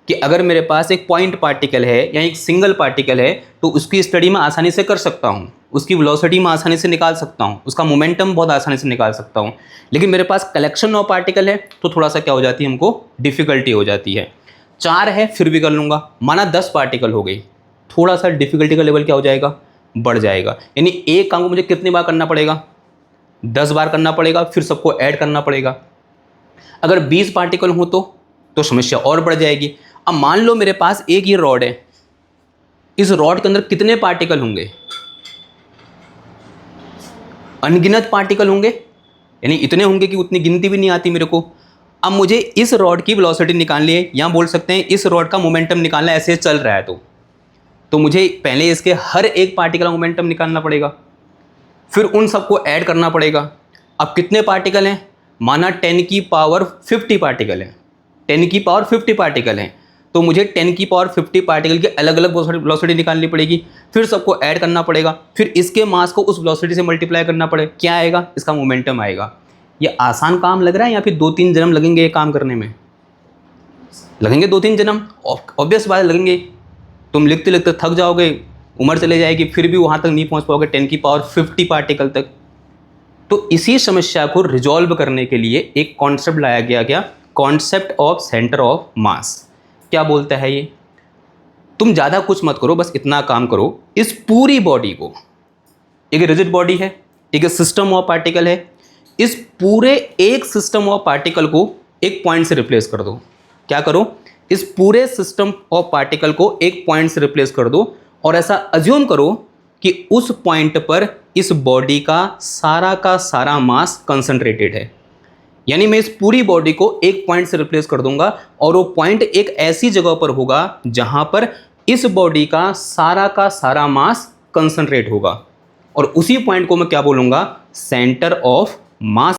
कि अगर मेरे पास एक पॉइंट पार्टिकल है या एक सिंगल पार्टिकल है तो उसकी स्टडी मैं आसानी से कर सकता हूँ, उसकी वेलोसिटी मैं आसानी से निकाल सकता हूँ, उसका मोमेंटम बहुत आसानी से निकाल सकता हूँ। लेकिन मेरे पास कलेक्शन ऑफ पार्टिकल है तो थोड़ा सा क्या हो जाती है, हमको डिफिकल्टी हो जाती है। 4 है फिर भी कर लूँगा, माना 10 पार्टिकल हो गई, थोड़ा सा डिफिकल्टी का लेवल क्या हो जाएगा, बढ़ जाएगा। यानी एक काम को मुझे कितनी बार करना पड़ेगा, 10 बार करना पड़ेगा, फिर सबको ऐड करना पड़ेगा। अगर 20 पार्टिकल हो तो समस्या और बढ़ जाएगी। अब मान लो मेरे पास एक ये रॉड है, इस रॉड के अंदर कितने पार्टिकल होंगे, अनगिनत पार्टिकल होंगे, यानी इतने होंगे कि उतनी गिनती भी नहीं आती मेरे को। अब मुझे इस रॉड की वेलोसिटी निकालनी है, या बोल सकते हैं इस रॉड का मोमेंटम निकालना है, ऐसे चल रहा है तो मुझे पहले इसके हर एक पार्टिकल का मोमेंटम निकालना पड़ेगा, फिर उन सबको ऐड करना पड़ेगा। अब कितने पार्टिकल हैं, माना 10 की पावर 50 पार्टिकल हैं, 10 की पावर 50 पार्टिकल हैं, तो मुझे 10 की पावर 50 पार्टिकल की अलग अलग वेलोसिटी निकालनी पड़ेगी, फिर सबको ऐड करना पड़ेगा, फिर इसके मास को उस वेलोसिटी से मल्टीप्लाई करना पड़ेगा। क्या आएगा, इसका मोमेंटम आएगा। ये आसान काम लग रहा है या फिर 2-3 जन्म लगेंगे ये काम करने में? लगेंगे 2-3 जन्म, ऑब्वियस बात लगेंगे। तुम लिखते लिखते थक जाओगे, उम्र चले जाएगी, फिर भी वहाँ तक नहीं पहुँच पाओगे 10 की पावर 50 पार्टिकल तक। तो इसी समस्या को रिजॉल्व करने के लिए एक कॉन्सेप्ट लाया गया, क्या, concept of centre of mass. क्या बोलता है ये, तुम ज़्यादा कुछ मत करो, बस इतना काम करो, इस पूरी बॉडी को, एक रिजिड बॉडी है, एक सिस्टम ऑफ पार्टिकल है, इस पूरे एक सिस्टम ऑफ पार्टिकल को एक पॉइंट से रिप्लेस कर दो। क्या करो, इस पूरे सिस्टम ऑफ पार्टिकल को एक पॉइंट से रिप्लेस कर दो, और ऐसा अज्यूम करो कि उस पॉइंट पर इस बॉडी का सारा मास कंसंट्रेटेड है। यानी मैं इस पूरी बॉडी को एक पॉइंट से रिप्लेस कर दूंगा, और वो पॉइंट एक ऐसी जगह पर होगा जहां पर इस बॉडी का सारा मास कंसंट्रेट होगा, और उसी पॉइंट को मैं क्या बोलूंगा, सेंटर ऑफ मास